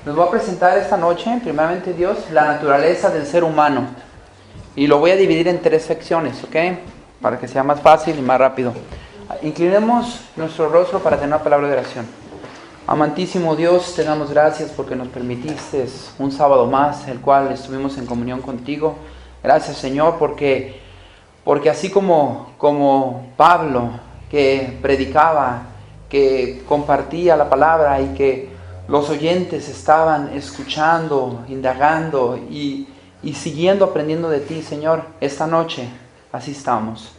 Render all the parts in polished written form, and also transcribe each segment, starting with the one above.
Les voy a presentar esta noche, primeramente Dios, la naturaleza del ser humano. Y lo voy a dividir en 3 secciones, ¿ok? Para que sea más fácil y más rápido. Inclinemos nuestro rostro para tener una palabra de oración. Amantísimo Dios, te damos gracias porque nos permitiste un sábado más, el cual estuvimos en comunión contigo. Gracias, Señor, porque así como Pablo, que predicaba, que compartía la palabra y que los oyentes estaban escuchando, indagando y siguiendo aprendiendo de ti, Señor, esta noche así estamos.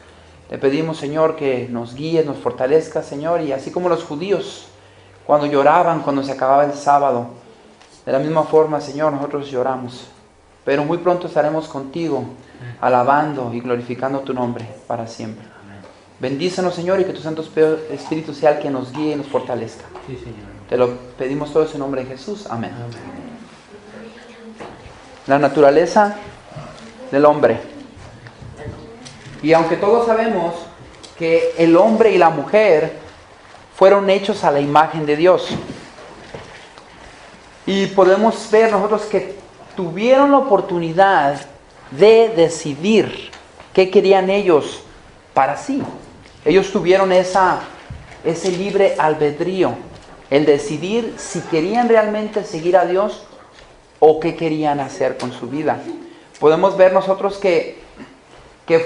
Te pedimos, Señor, que nos guíes, nos fortalezcas, Señor, y así como los judíos cuando lloraban, cuando se acababa el sábado, de la misma forma, Señor, nosotros lloramos. Pero muy pronto estaremos contigo, alabando y glorificando tu nombre para siempre. Bendícenos, Señor, y que tu Santo Espíritu sea el que nos guíe y nos fortalezca. Sí, Señor. Te lo pedimos todo en nombre de Jesús. Amén. La naturaleza del hombre. Y aunque todos sabemos que el hombre y la mujer fueron hechos a la imagen de Dios, y podemos ver nosotros que tuvieron la oportunidad de decidir qué querían ellos para sí. Ellos tuvieron ese libre albedrío, el decidir si querían realmente seguir a Dios o qué querían hacer con su vida. Podemos ver nosotros que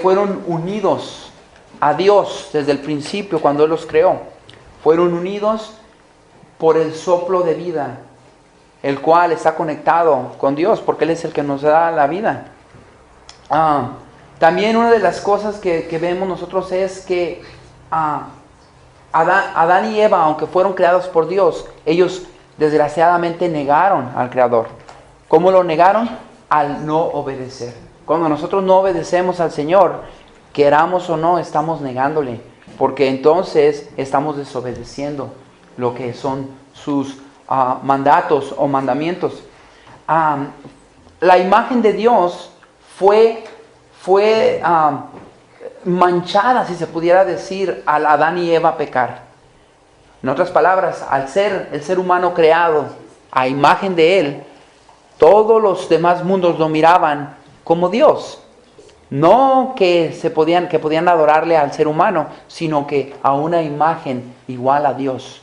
fueron unidos a Dios desde el principio cuando Él los creó. Fueron unidos por el soplo de vida, el cual está conectado con Dios, porque Él es el que nos da la vida. También una de las cosas que vemos nosotros es que Adán y Eva, aunque fueron creados por Dios, ellos desgraciadamente negaron al Creador. ¿Cómo lo negaron? Al no obedecer. Cuando nosotros no obedecemos al Señor, queramos o no, estamos negándole, porque entonces estamos desobedeciendo lo que son sus mandatos o mandamientos. La imagen de Dios fue manchada, si se pudiera decir, al Adán y Eva pecar. En otras palabras, al ser el ser humano creado a imagen de Él, todos los demás mundos lo miraban como Dios. No que podían adorarle al ser humano, sino que a una imagen igual a Dios,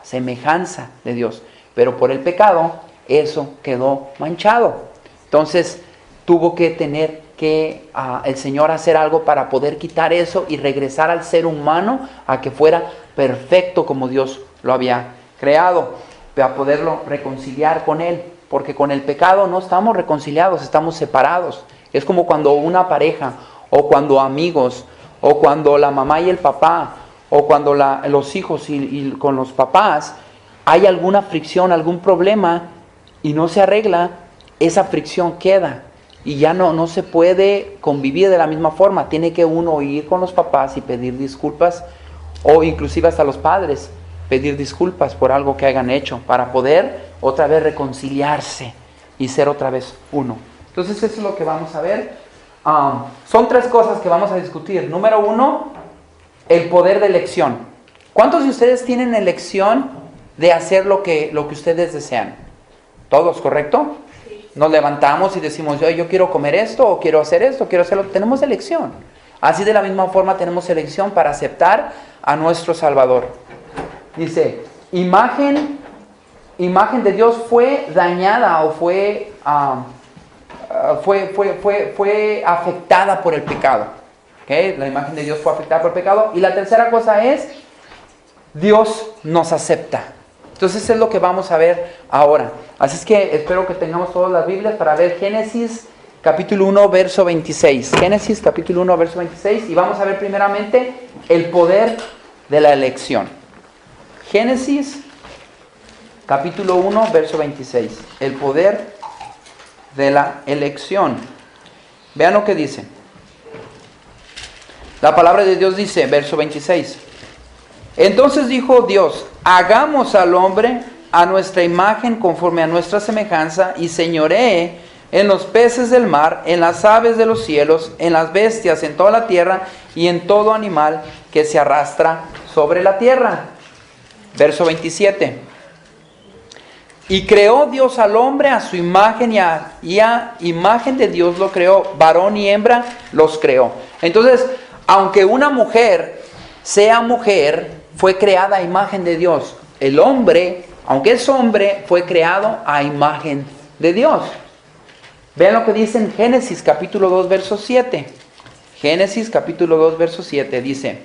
a semejanza de Dios. Pero por el pecado, eso quedó manchado. Entonces, tuvo que tener el Señor hacer algo para poder quitar eso y regresar al ser humano a que fuera perfecto como Dios lo había creado, para poderlo reconciliar con Él. Porque con el pecado no estamos reconciliados, estamos separados. Es como cuando una pareja, o cuando amigos, o cuando la mamá y el papá, o cuando los hijos y con los papás, hay alguna fricción, algún problema, y no se arregla, esa fricción queda. Y ya no se puede convivir de la misma forma. Tiene que uno ir con los papás y pedir disculpas, o inclusive hasta los padres, pedir disculpas por algo que hayan hecho, para poder otra vez reconciliarse y ser otra vez uno. Entonces eso es lo que vamos a ver. Son 3 cosas que vamos a discutir. Número 1, el poder de elección. ¿Cuántos de ustedes tienen elección de hacer lo que ustedes desean? ¿Todos, correcto? Nos levantamos y decimos, yo quiero comer esto, o quiero hacer esto, quiero hacerlo. Tenemos elección. Así de la misma forma tenemos elección para aceptar a nuestro Salvador. Dice, imagen de Dios fue dañada o fue afectada por el pecado. ¿Okay? La imagen de Dios fue afectada por el pecado. Y la tercera cosa es, Dios nos acepta. Entonces eso es lo que vamos a ver ahora. Así es que espero que tengamos todas las Biblias para ver Génesis capítulo 1, verso 26. Génesis capítulo 1, verso 26. Y vamos a ver primeramente el poder de la elección. Génesis capítulo 1, verso 26. El poder de la elección. Vean lo que dice. La palabra de Dios dice, verso 26. Entonces dijo Dios, hagamos al hombre a nuestra imagen conforme a nuestra semejanza y señoree en los peces del mar, en las aves de los cielos, en las bestias, en toda la tierra y en todo animal que se arrastra sobre la tierra. Verso 27. Y creó Dios al hombre a su imagen y a imagen de Dios lo creó, varón y hembra los creó. Entonces, aunque una mujer sea mujer, fue creada a imagen de Dios. El hombre, aunque es hombre, fue creado a imagen de Dios. Vean lo que dice en Génesis capítulo 2, verso 7. Génesis capítulo 2, verso 7 dice: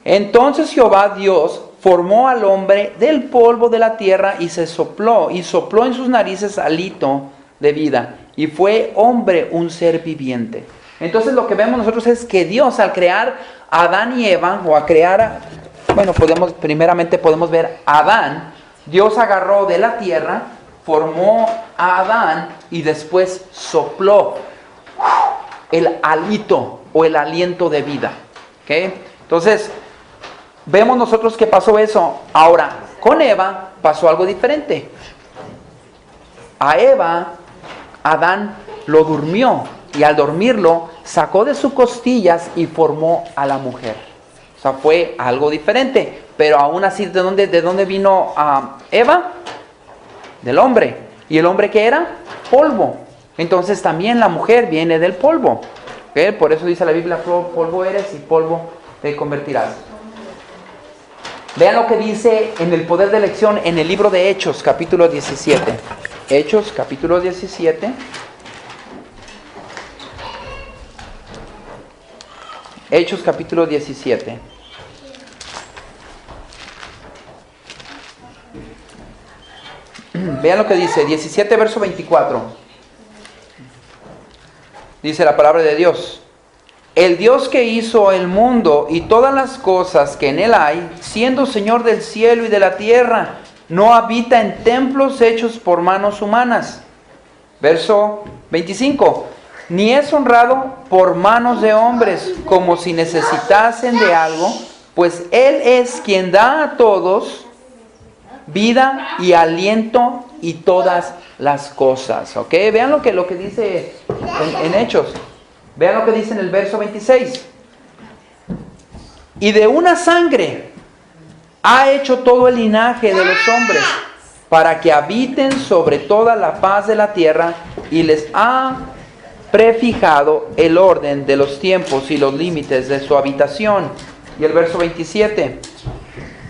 entonces Jehová Dios formó al hombre del polvo de la tierra y sopló en sus narices hálito de vida, y fue hombre un ser viviente. Entonces lo que vemos nosotros es que Dios, al crear a Adán y Eva, o a crear, primeramente podemos ver a Adán. Dios agarró de la tierra, formó a Adán y después sopló el hálito o el aliento de vida. ¿Okay? Entonces, vemos nosotros que pasó eso. Ahora, con Eva pasó algo diferente. A Eva, Adán lo durmió, y al dormirlo sacó de sus costillas y formó a la mujer. O sea, fue algo diferente. Pero aún así, ¿de dónde vino Eva? Del hombre. ¿Y el hombre qué era? Polvo. Entonces también la mujer viene del polvo. ¿Okay? Por eso dice la Biblia: polvo eres y polvo te convertirás. Vean lo que dice en el poder de elección en el libro de Hechos, capítulo 17. Hechos, capítulo 17. Hechos, capítulo 17. Vean lo que dice, 17, verso 24. Dice la palabra de Dios: el Dios que hizo el mundo y todas las cosas que en él hay, siendo Señor del cielo y de la tierra, no habita en templos hechos por manos humanas. Verso 25. Ni es honrado por manos de hombres, como si necesitasen de algo, pues Él es quien da a todos vida y aliento y todas las cosas. ¿Ok? Vean lo que dice en Hechos. Vean lo que dice en el verso 26. Y de una sangre ha hecho todo el linaje de los hombres, para que habiten sobre toda la faz de la tierra, y les ha prefijado el orden de los tiempos y los límites de su habitación. Y el verso 27.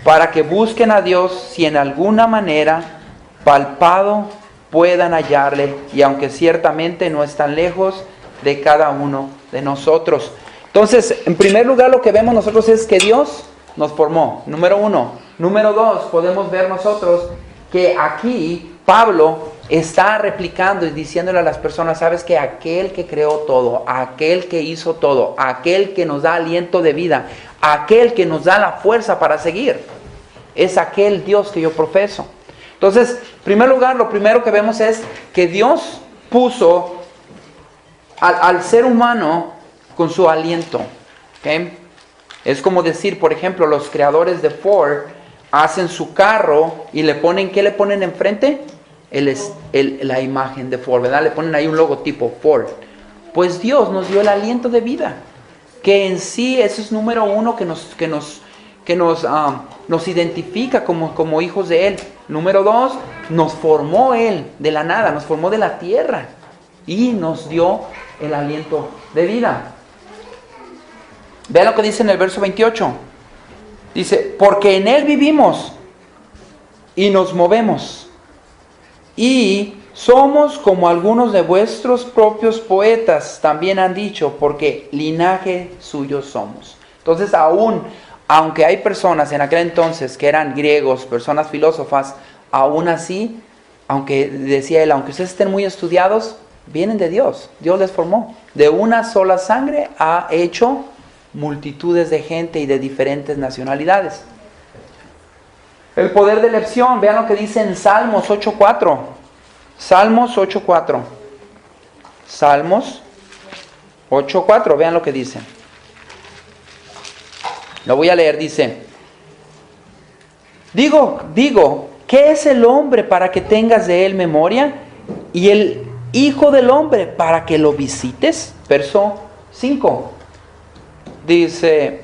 Para que busquen a Dios, si en alguna manera palpado puedan hallarle, y aunque ciertamente no están lejos de cada uno de nosotros. Entonces, en primer lugar, lo que vemos nosotros es que Dios nos formó. Número 1. Número 2, podemos ver nosotros que aquí Pablo está replicando y diciéndole a las personas: sabes que aquel que creó todo, aquel que hizo todo, aquel que nos da aliento de vida, aquel que nos da la fuerza para seguir, es aquel Dios que yo profeso. Entonces, en primer lugar, lo primero que vemos es que Dios puso al ser humano con su aliento. ¿Okay? Es como decir, por ejemplo, los creadores de Ford hacen su carro y le ponen, ¿qué le ponen enfrente? La imagen de Ford, ¿verdad? Le ponen ahí un logotipo, Ford. Pues Dios nos dio el aliento de vida, que en sí eso es número uno que nos identifica como hijos de Él. Número 2, nos formó Él de la nada, nos formó de la tierra y nos dio el aliento de vida. Vean lo que dice en el verso 28. Dice: porque en Él vivimos y nos movemos, y somos como algunos de vuestros propios poetas también han dicho, porque linaje suyo somos. Entonces, aunque hay personas en aquel entonces que eran griegos, personas filósofas, aún así, aunque decía él, aunque ustedes estén muy estudiados, vienen de Dios. Dios les formó. De una sola sangre ha hecho multitudes de gente y de diferentes nacionalidades. El poder de elección, vean lo que dice en Salmos 8:4. Salmos 8:4. Salmos 8:4, vean lo que dice. Lo voy a leer, dice: Digo, ¿qué es el hombre para que tengas de él memoria? Y el hijo del hombre para que lo visites. Verso 5. Dice: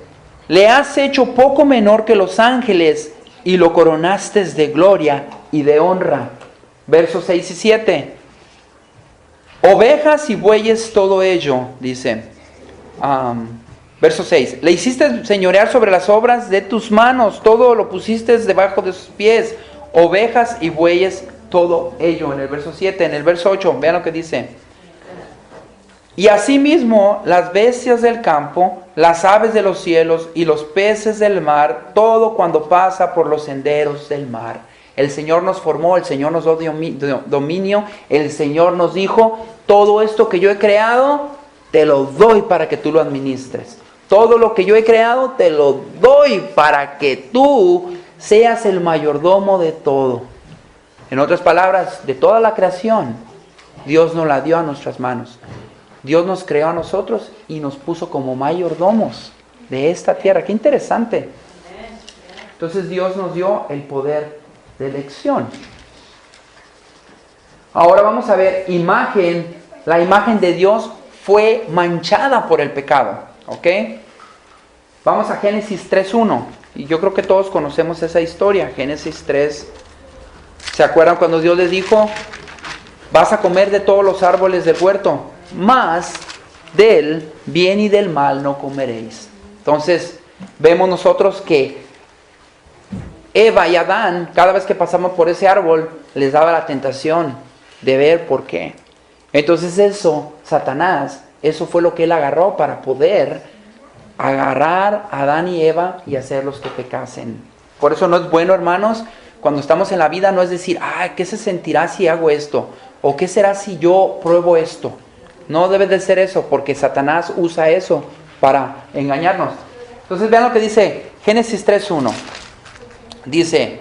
le has hecho poco menor que los ángeles y lo coronaste de gloria y de honra. versos 6 y 7. Ovejas y bueyes, todo ello, dice. Verso 6. Le hiciste señorear sobre las obras de tus manos, todo lo pusiste debajo de sus pies. Ovejas y bueyes, todo ello. En el verso 7. En el verso 8, vean lo que dice. Y asimismo las bestias del campo, las aves de los cielos y los peces del mar, todo cuando pasa por los senderos del mar. El Señor nos formó, el Señor nos dio dominio, el Señor nos dijo, todo esto que yo he creado, te lo doy para que tú lo administres. Todo lo que yo he creado, te lo doy para que tú seas el mayordomo de todo. En otras palabras, de toda la creación, Dios nos la dio a nuestras manos. Dios nos creó a nosotros y nos puso como mayordomos de esta tierra. ¡Qué interesante! Entonces Dios nos dio el poder de elección. Ahora vamos a ver la imagen de Dios fue manchada por el pecado. ¿Ok? Vamos a Génesis 3.1. Y yo creo que todos conocemos esa historia. Génesis 3. ¿Se acuerdan cuando Dios les dijo, vas a comer de todos los árboles del huerto, mas del bien y del mal no comeréis? Entonces vemos nosotros que Eva y Adán, cada vez que pasamos por ese árbol, les daba la tentación de ver por qué. Entonces Satanás, eso fue lo que él agarró para poder agarrar a Adán y Eva y hacerlos que pecasen. Por eso no es bueno, hermanos, cuando estamos en la vida, no es decir, ¿qué se sentirá si hago esto? ¿O qué será si yo pruebo esto? No debe de ser eso, porque Satanás usa eso para engañarnos. Entonces vean lo que dice Génesis 3.1. Dice,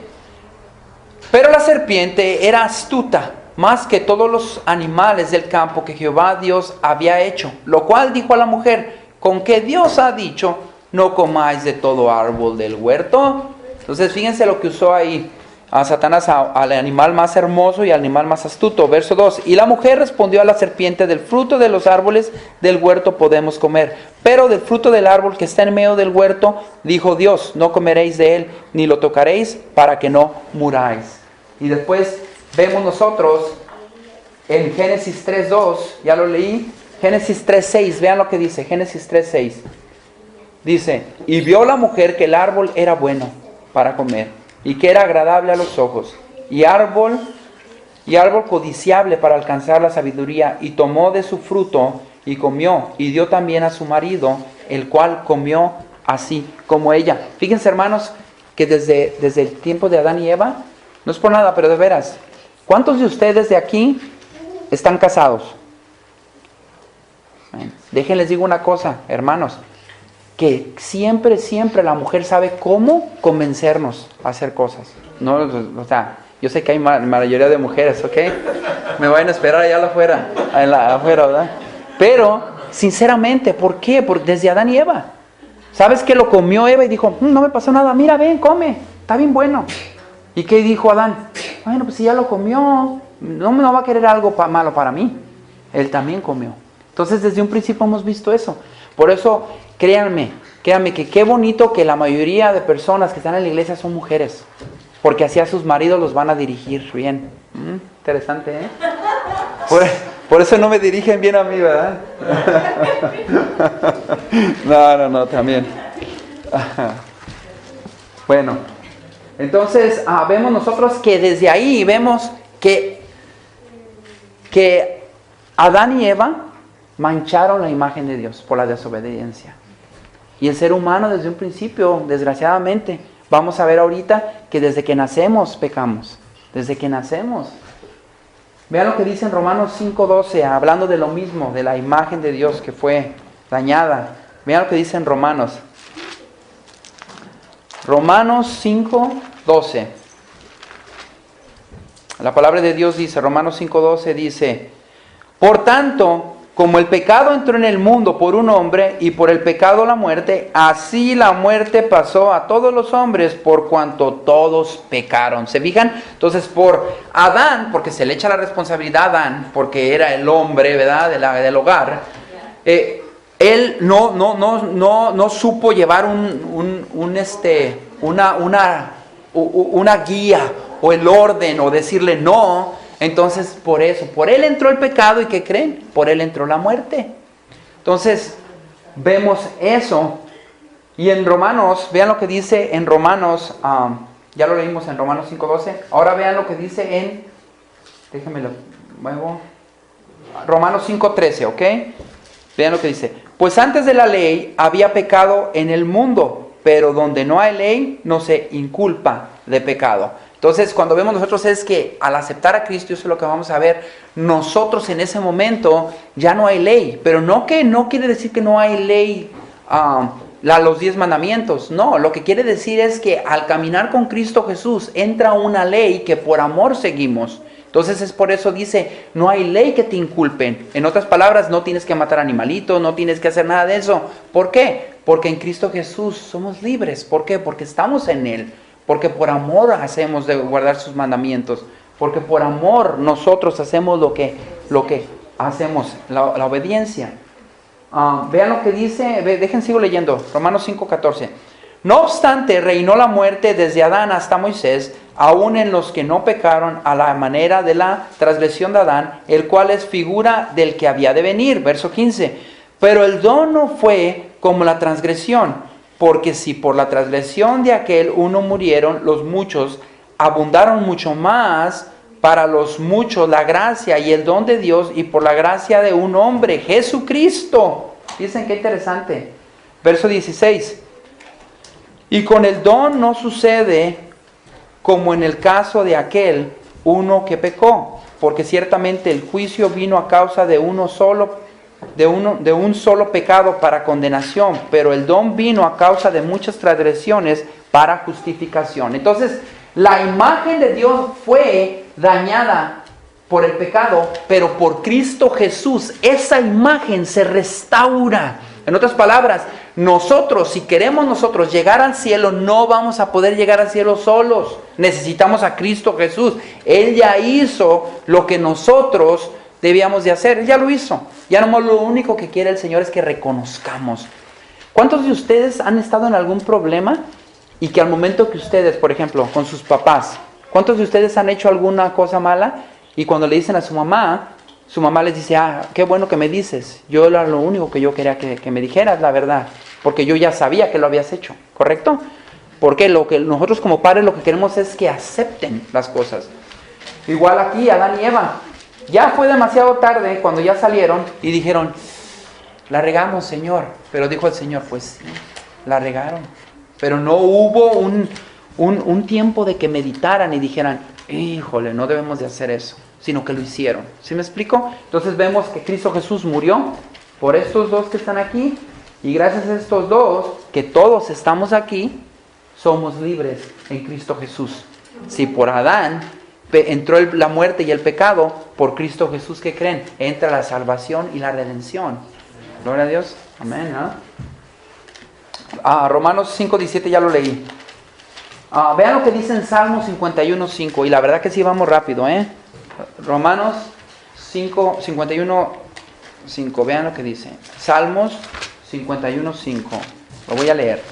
pero la serpiente era astuta más que todos los animales del campo que Jehová Dios había hecho, lo cual dijo a la mujer, ¿con qué Dios ha dicho, no comáis de todo árbol del huerto? Entonces fíjense lo que usó ahí a Satanás, al animal más hermoso y al animal más astuto. Verso 2. Y la mujer respondió a la serpiente, del fruto de los árboles del huerto podemos comer, pero del fruto del árbol que está en medio del huerto, dijo Dios, no comeréis de él, ni lo tocaréis, para que no muráis. Y después vemos nosotros en Génesis 3.2, ya lo leí, Génesis 3.6, vean lo que dice, Génesis 3.6. Dice, y vio la mujer que el árbol era bueno para comer, y que era agradable a los ojos, y árbol codiciable para alcanzar la sabiduría, y tomó de su fruto, y comió, y dio también a su marido, el cual comió así como ella. Fíjense, hermanos, que desde el tiempo de Adán y Eva, no es por nada, pero de veras, ¿cuántos de ustedes de aquí están casados? Déjenles digo una cosa, hermanos, que siempre la mujer sabe cómo convencernos a hacer cosas. No, o sea, yo sé que hay mayoría de mujeres, ¿ok? Me van a esperar allá afuera, ¿verdad? Pero, sinceramente, ¿por qué? Porque desde Adán y Eva. ¿Sabes qué lo comió Eva y dijo, no me pasó nada, mira, ven, come, está bien bueno? ¿Y qué dijo Adán? Bueno, pues si ya lo comió, no va a querer algo malo para mí. Él también comió. Entonces, desde un principio hemos visto eso. Por eso, créanme que qué bonito que la mayoría de personas que están en la iglesia son mujeres. Porque así a sus maridos los van a dirigir bien. Interesante, ¿eh? Por eso no me dirigen bien a mí, ¿verdad? No, también. Bueno, entonces vemos nosotros que desde ahí vemos que Adán y Eva mancharon la imagen de Dios por la desobediencia. Y el ser humano desde un principio, desgraciadamente, vamos a ver ahorita que desde que nacemos pecamos. Desde que nacemos. Vean lo que dice en Romanos 5.12, hablando de lo mismo, de la imagen de Dios que fue dañada. Vean lo que dice en Romanos. Romanos 5.12. La palabra de Dios dice, Romanos 5.12 dice, por tanto, como el pecado entró en el mundo por un hombre y por el pecado la muerte, así la muerte pasó a todos los hombres por cuanto todos pecaron. ¿Se fijan? Entonces por Adán, porque se le echa la responsabilidad a Adán, porque era el hombre, ¿verdad?, del hogar, él no supo llevar una guía o el orden o decirle no. Entonces, por eso, por Él entró el pecado, ¿y qué creen? Por Él entró la muerte. Entonces, vemos eso. Y en Romanos, vean lo que dice en Romanos, ya lo leímos en Romanos 5:12. Ahora vean lo que dice en, déjenme lo muevo, Romanos 5:13, ¿ok? Vean lo que dice. Pues antes de la ley había pecado en el mundo, pero donde no hay ley no se inculpa de pecado. Entonces, cuando vemos nosotros es que al aceptar a Cristo, eso es lo que vamos a ver, nosotros en ese momento ya no hay ley, pero no quiere decir que no hay ley, los 10 mandamientos, no, lo que quiere decir es que al caminar con Cristo Jesús entra una ley que por amor seguimos. Entonces es por eso dice, no hay ley que te inculpen. En otras palabras, no tienes que matar animalitos, no tienes que hacer nada de eso. ¿Por qué? Porque en Cristo Jesús somos libres. ¿Por qué? Porque estamos en Él. Porque por amor hacemos de guardar sus mandamientos. Porque por amor nosotros hacemos lo que hacemos, la obediencia. Vean lo que dice, sigo leyendo, Romanos 5:14. No obstante, reinó la muerte desde Adán hasta Moisés, aun en los que no pecaron a la manera de la transgresión de Adán, el cual es figura del que había de venir. Verso 15. Pero el don no fue como la transgresión, porque si por la transgresión de aquel uno murieron, los muchos abundaron mucho más para los muchos la gracia y el don de Dios, y por la gracia de un hombre, Jesucristo. Dicen qué interesante. Verso 16. Y con el don no sucede como en el caso de aquel uno que pecó, porque ciertamente el juicio vino a causa de un solo pecado para condenación, pero el don vino a causa de muchas transgresiones para justificación. Entonces, la imagen de Dios fue dañada por el pecado, pero por Cristo Jesús esa imagen se restaura. En otras palabras, nosotros, si queremos nosotros llegar al cielo, no vamos a poder llegar al cielo solos. Necesitamos a Cristo Jesús. Él ya hizo lo que nosotros debíamos de hacer. Él ya lo hizo. Ya nomás lo único que quiere el Señor es que reconozcamos. ¿Cuántos de ustedes han estado en algún problema y que al momento que ustedes, por ejemplo, con sus papás, cuántos de ustedes han hecho alguna cosa mala y cuando le dicen a su mamá les dice, qué bueno que me dices, yo era lo único que yo quería que me dijeras la verdad, porque yo ya sabía que lo habías hecho, ¿correcto? Porque lo que nosotros como padres lo que queremos es que acepten las cosas. Igual aquí, Adán y Eva, ya fue demasiado tarde cuando ya salieron y dijeron, la regamos, Señor, pero dijo el Señor, pues sí, la regaron, pero no hubo un tiempo de que meditaran y dijeran, híjole, no debemos de hacer eso, sino que lo hicieron. ¿Sí me explico? Entonces vemos que Cristo Jesús murió por estos dos que están aquí, y gracias a estos dos, que todos estamos aquí, somos libres en Cristo Jesús. Si por Adán entró la muerte y el pecado, por Cristo Jesús, ¿qué creen? Entra la salvación y la redención. Gloria a Dios. Amén, ¿no? Romanos 5:17 ya lo leí. Vean lo que dice en Salmos 51:5, y la verdad que sí vamos rápido, Romanos 51:5, vean lo que dice. Salmos 51:5, lo voy a leer.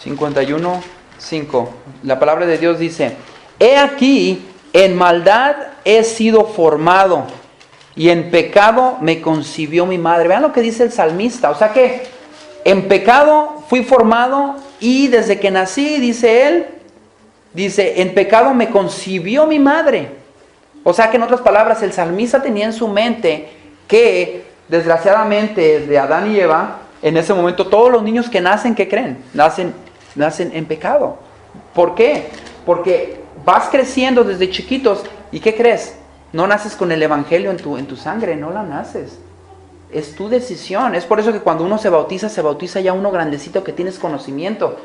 51:5, la palabra de Dios dice, he aquí, en maldad he sido formado, y en pecado me concibió mi madre. Vean lo que dice el salmista, o sea que en pecado fui formado, y desde que nací, dice él, dice, en pecado me concibió mi madre. O sea que en otras palabras, el salmista tenía en su mente que, desgraciadamente, de Adán y Eva, en ese momento todos los niños que nacen, ¿qué creen? Nacen en pecado. ¿Por qué? Porque vas creciendo desde chiquitos, ¿y qué crees? No naces con el evangelio en tu sangre, no la naces. Es tu decisión. Es por eso que cuando uno se bautiza ya uno grandecito que tienes conocimiento.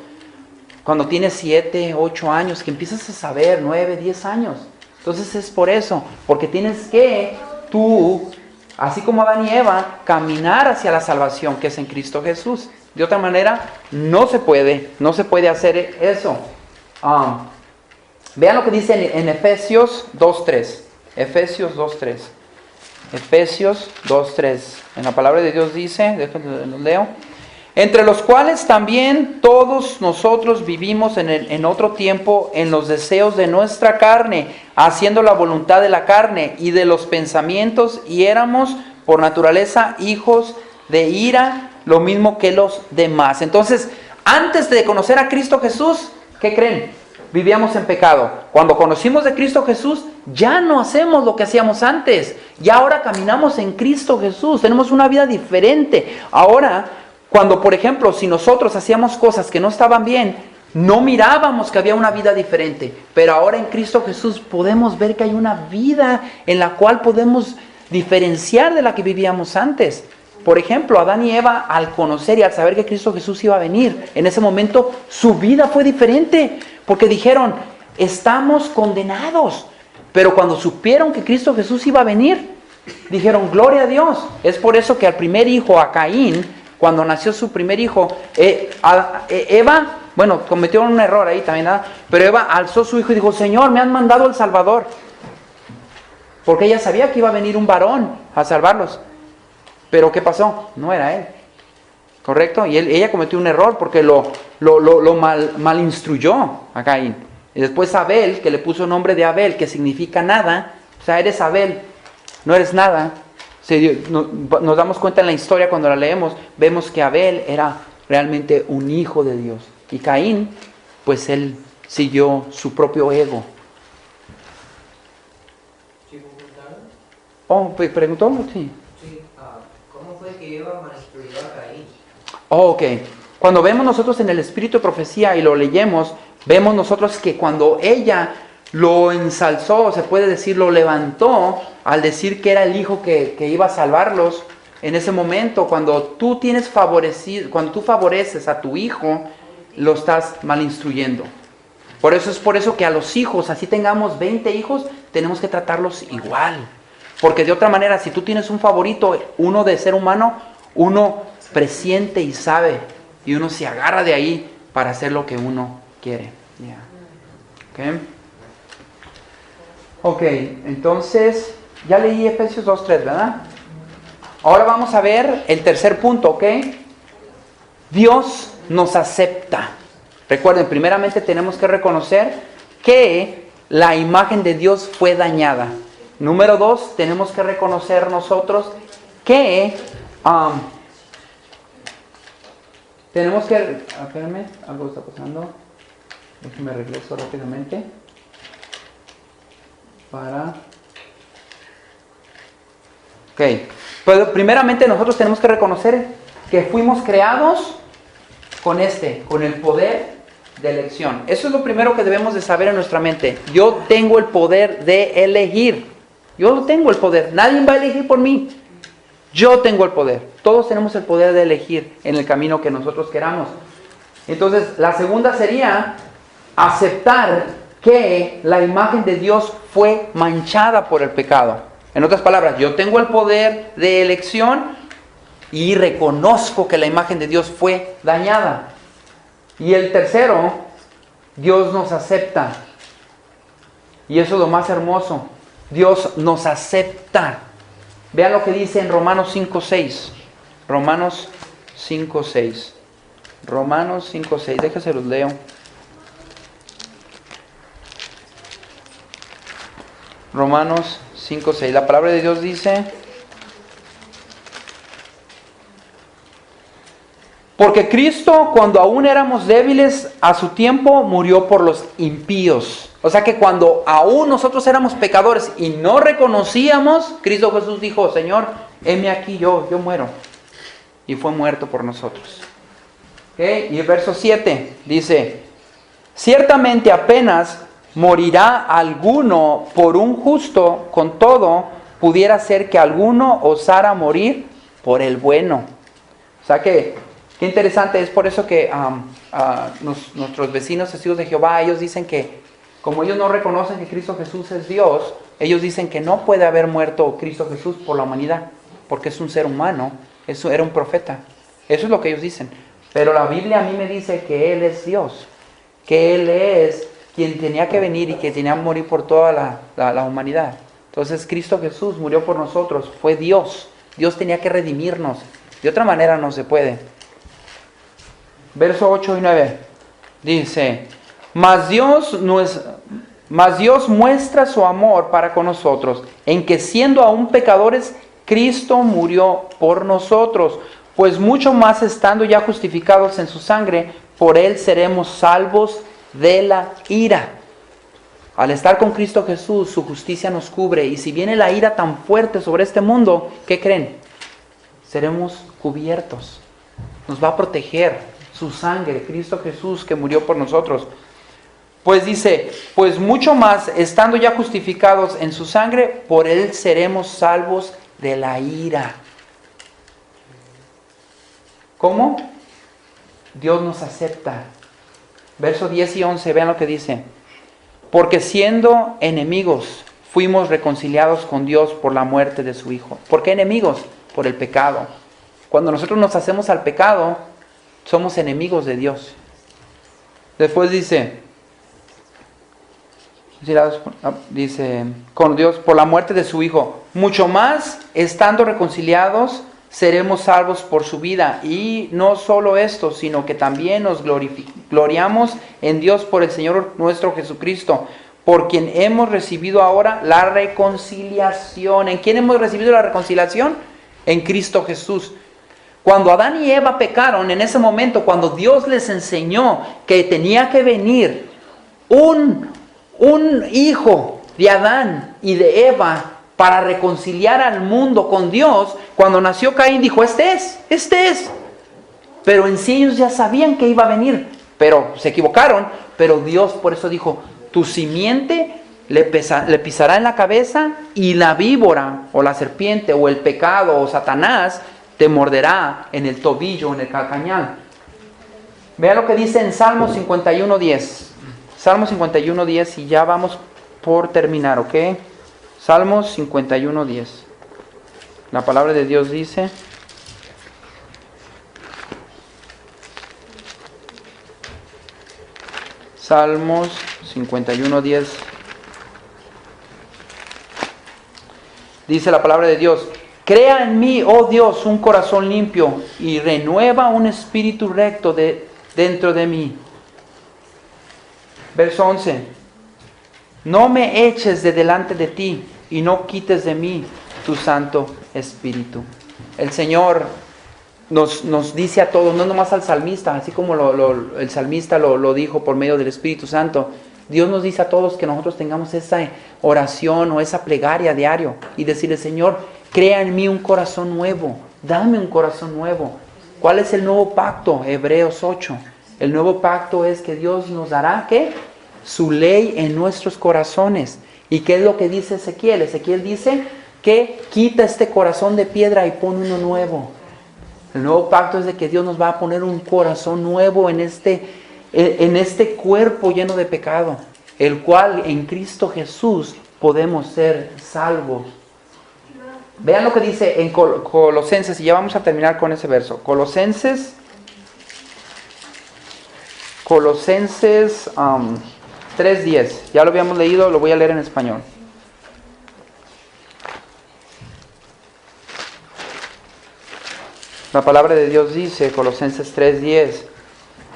Cuando tienes 7, 8 años, que empiezas a saber, 9, 10 años. Entonces es por eso, porque tienes que tú, así como Adán y Eva, caminar hacia la salvación que es en Cristo Jesús. De otra manera, no se puede hacer eso. Vean lo que dice en Efesios 2:3. Efesios 2:3. Efesios 2:3. En la palabra de Dios dice, déjenme lo leo. entre los cuales también todos nosotros vivimos en otro tiempo en los deseos de nuestra carne, haciendo la voluntad de la carne y de los pensamientos, y éramos por naturaleza hijos de ira, lo mismo que los demás. Entonces, antes de conocer a Cristo Jesús, ¿qué creen? Vivíamos en pecado. Cuando conocimos de Cristo Jesús, ya no hacemos lo que hacíamos antes. Ya ahora caminamos en Cristo Jesús. Tenemos una vida diferente. Ahora, cuando, por ejemplo, si nosotros hacíamos cosas que no estaban bien, no mirábamos que había una vida diferente. Pero ahora en Cristo Jesús podemos ver que hay una vida en la cual podemos diferenciar de la que vivíamos antes. Por ejemplo, Adán y Eva, al conocer y al saber que Cristo Jesús iba a venir, en ese momento su vida fue diferente. Porque dijeron, estamos condenados. Pero cuando supieron que Cristo Jesús iba a venir, dijeron, gloria a Dios. Es por eso que al primer hijo, a Caín, cuando nació su primer hijo, Eva, bueno, cometió un error ahí también, ¿verdad? Pero Eva alzó su hijo y dijo, Señor, me han mandado el Salvador. Porque ella sabía que iba a venir un varón a salvarlos. Pero ¿qué pasó? No era él. ¿Correcto? Y ella cometió un error porque lo mal instruyó a Caín. Y después Abel, que le puso nombre de Abel, que significa nada. O sea, eres Abel, no eres nada. Nos damos cuenta en la historia cuando la leemos, vemos que Abel era realmente un hijo de Dios. Y Caín, pues él siguió su propio ego. Oh, ¿preguntó? Sí. ¿Cómo fue que Eva manipuló a Caín? Oh, ok. Cuando vemos nosotros en el espíritu de profecía y lo leemos, vemos nosotros que cuando ella lo ensalzó, se puede decir, lo levantó, al decir que era el hijo que iba a salvarlos, en ese momento, cuando tú cuando tú favoreces a tu hijo, lo estás mal instruyendo. Por eso que a los hijos, así tengamos 20 hijos, tenemos que tratarlos igual. Porque de otra manera, si tú tienes un favorito, uno de ser humano, uno presiente y sabe, y uno se agarra de ahí para hacer lo que uno quiere. Yeah. Ok, entonces, ya leí Efesios 2:3, ¿verdad? Ahora vamos a ver el tercer punto, ¿ok? Dios nos acepta. Recuerden, primeramente tenemos que reconocer que la imagen de Dios fue dañada. Número 2, tenemos que reconocer nosotros que tenemos que... Espérame, algo está pasando. Déjenme regreso rápidamente. Ok. Pero primeramente nosotros tenemos que reconocer que fuimos creados con el poder de elección. Eso es lo primero que debemos de saber en nuestra mente. Yo tengo el poder de elegir. Yo tengo el poder. Nadie va a elegir por mí. Yo tengo el poder. Todos tenemos el poder de elegir en el camino que nosotros queramos. Entonces, la segunda sería aceptar que la imagen de Dios fue manchada por el pecado. En otras palabras, yo tengo el poder de elección y reconozco que la imagen de Dios fue dañada. Y el tercero, Dios nos acepta. Y eso es lo más hermoso. Dios nos acepta. Vean lo que dice en Romanos 5:6. Romanos 5:6. Romanos 5:6. Déjense los leo. Romanos 5:6. La palabra de Dios dice: porque Cristo, cuando aún éramos débiles, a su tiempo murió por los impíos. O sea que cuando aún nosotros éramos pecadores y no reconocíamos, Cristo Jesús dijo: Señor, heme aquí, yo muero. Y fue muerto por nosotros. ¿Okay? Y el verso 7 dice: ciertamente apenas morirá alguno por un justo, con todo pudiera ser que alguno osara morir por el bueno. O sea que, qué interesante, es por eso que nuestros vecinos testigos de Jehová, ellos dicen que, como ellos no reconocen que Cristo Jesús es Dios, ellos dicen que no puede haber muerto Cristo Jesús por la humanidad, porque es un ser humano, eso era un profeta. Eso es lo que ellos dicen. Pero la Biblia a mí me dice que Él es Dios, que Él es quien tenía que venir y que tenía que morir por toda la humanidad. Entonces Cristo Jesús murió por nosotros, fue Dios. Dios tenía que redimirnos. De otra manera no se puede. Verso 8 y 9. Dice, mas Dios muestra su amor para con nosotros, en que siendo aún pecadores, Cristo murió por nosotros. Pues mucho más estando ya justificados en su sangre, por Él seremos salvos de la ira. Al estar con Cristo Jesús, su justicia nos cubre. Y si viene la ira tan fuerte sobre este mundo, ¿qué creen? Seremos cubiertos. Nos va a proteger su sangre, Cristo Jesús que murió por nosotros. Pues dice, pues mucho más, estando ya justificados en su sangre, por Él seremos salvos de la ira. ¿Cómo? Dios nos acepta. Versos 10 y 11, vean lo que dice. Porque siendo enemigos, fuimos reconciliados con Dios por la muerte de su Hijo. ¿Por qué enemigos? Por el pecado. Cuando nosotros nos hacemos al pecado, somos enemigos de Dios. Después dice, con Dios por la muerte de su Hijo. Mucho más, estando reconciliados, seremos salvos por su vida. Y no solo esto, sino que también nos gloriamos en Dios por el Señor nuestro Jesucristo, por quien hemos recibido ahora la reconciliación. ¿En quién hemos recibido la reconciliación? En Cristo Jesús. Cuando Adán y Eva pecaron, en ese momento, cuando Dios les enseñó que tenía que venir un hijo de Adán y de Eva para reconciliar al mundo con Dios, cuando nació Caín dijo, este es. Pero en sí ellos ya sabían que iba a venir, pero se equivocaron. Pero Dios por eso dijo, tu simiente le pisará en la cabeza, y la víbora o la serpiente o el pecado o Satanás te morderá en el tobillo, en el calcañal. Vean lo que dice en Salmo 51:10. Salmo 51:10 y ya vamos por terminar, ¿ok? Salmos 51:10. La palabra de Dios dice, Salmos 51:10. Dice la palabra de Dios, crea en mí, oh Dios, un corazón limpio y renueva un espíritu recto dentro de mí. Verso 11. No me eches de delante de ti y no quites de mí tu Santo Espíritu. El Señor nos dice a todos, no nomás al salmista, así como el salmista lo dijo por medio del Espíritu Santo. Dios nos dice a todos que nosotros tengamos esa oración o esa plegaria diario y decirle, Señor, crea en mí un corazón nuevo, dame un corazón nuevo. ¿Cuál es el nuevo pacto? Hebreos 8. El nuevo pacto es que Dios nos dará, ¿qué? Su ley en nuestros corazones. ¿Y qué es lo que dice Ezequiel? Ezequiel dice que quita este corazón de piedra y pone uno nuevo. El nuevo pacto es de que Dios nos va a poner un corazón nuevo en este cuerpo lleno de pecado, el cual en Cristo Jesús podemos ser salvos. Vean lo que dice en Colosenses, y ya vamos a terminar con ese verso. Colosenses 3:10. Ya lo habíamos leído, lo voy a leer en español. La palabra de Dios dice, Colosenses 3:10,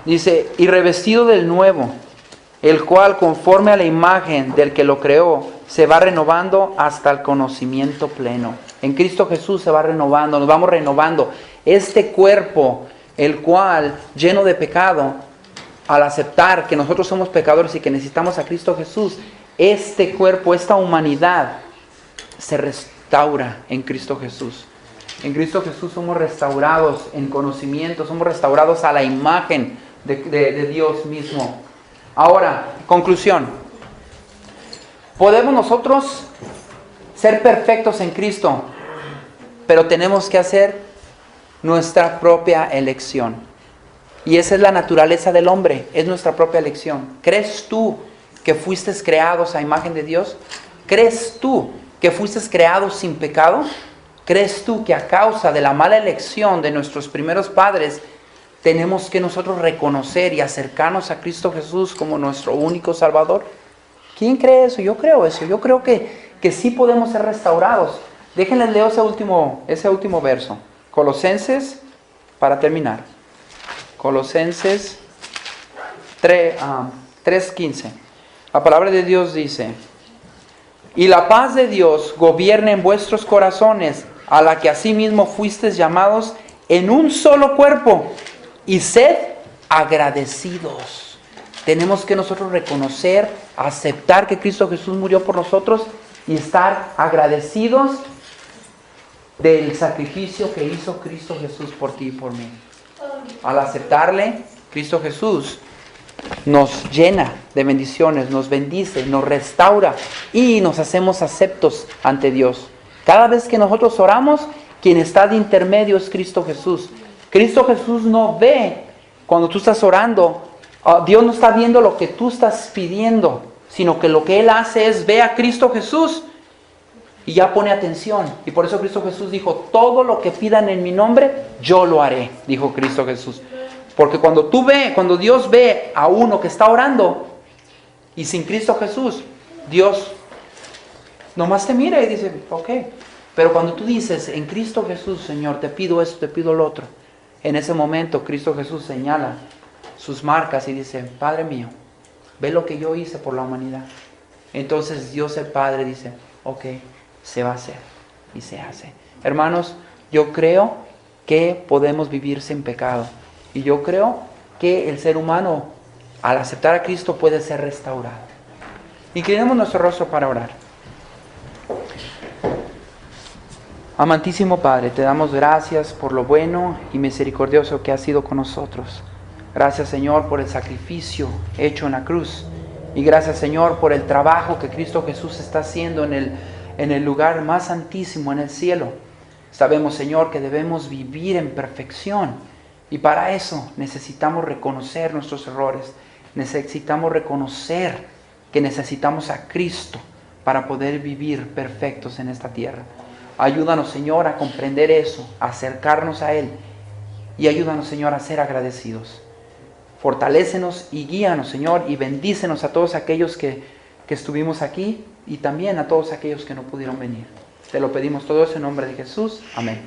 dice, y revestido del nuevo, el cual conforme a la imagen del que lo creó, se va renovando hasta el conocimiento pleno. En Cristo Jesús se va renovando, nos vamos renovando. Este cuerpo, el cual lleno de pecado, al aceptar que nosotros somos pecadores y que necesitamos a Cristo Jesús, este cuerpo, esta humanidad, se restaura en Cristo Jesús. En Cristo Jesús somos restaurados en conocimiento, somos restaurados a la imagen de Dios mismo. Ahora, conclusión. Podemos nosotros ser perfectos en Cristo, pero tenemos que hacer nuestra propia elección. Y esa es la naturaleza del hombre, es nuestra propia elección. ¿Crees tú que fuiste creados a imagen de Dios? ¿Crees tú que fuiste creados sin pecado? ¿Crees tú que a causa de la mala elección de nuestros primeros padres tenemos que nosotros reconocer y acercarnos a Cristo Jesús como nuestro único Salvador? ¿Quién cree eso? Yo creo eso. Yo creo que sí podemos ser restaurados. Déjenles leer ese último verso. Colosenses, para terminar. Colosenses 3:15. La palabra de Dios dice: y la paz de Dios gobierne en vuestros corazones, a la que asimismo fuisteis llamados en un solo cuerpo, y sed agradecidos. Tenemos que nosotros reconocer, aceptar que Cristo Jesús murió por nosotros y estar agradecidos del sacrificio que hizo Cristo Jesús por ti y por mí. Al aceptarle, Cristo Jesús nos llena de bendiciones, nos bendice, nos restaura y nos hacemos aceptos ante Dios. Cada vez que nosotros oramos, quien está de intermedio es Cristo Jesús. Cristo Jesús no ve cuando tú estás orando. Dios no está viendo lo que tú estás pidiendo, sino que lo que Él hace es ve a Cristo Jesús y ya pone atención. Y por eso Cristo Jesús dijo: todo lo que pidan en mi nombre, yo lo haré, dijo Cristo Jesús. Porque cuando Dios ve a uno que está orando y sin Cristo Jesús, Dios nomás te mira y dice: ok. Pero cuando tú dices: en Cristo Jesús, Señor, te pido esto, te pido lo otro, en ese momento Cristo Jesús señala sus marcas y dice: Padre mío, ve lo que yo hice por la humanidad. Entonces Dios el Padre dice: ok, se va a hacer y se hace. Hermanos, yo creo que podemos vivir sin pecado. Y yo creo que el ser humano, al aceptar a Cristo, puede ser restaurado. Inclinemos nuestro rostro para orar. Amantísimo Padre, te damos gracias por lo bueno y misericordioso que has sido con nosotros. Gracias, Señor, por el sacrificio hecho en la cruz. Y gracias, Señor, por el trabajo que Cristo Jesús está haciendo en el lugar más santísimo, en el cielo. Sabemos, Señor, que debemos vivir en perfección. Y para eso necesitamos reconocer nuestros errores. Necesitamos reconocer que necesitamos a Cristo para poder vivir perfectos en esta tierra. Ayúdanos, Señor, a comprender eso, a acercarnos a Él. Y ayúdanos, Señor, a ser agradecidos. Fortalécenos y guíanos, Señor, y bendícenos a todos aquellos que estuvimos aquí y también a todos aquellos que no pudieron venir. Te lo pedimos todo eso en nombre de Jesús. Amén.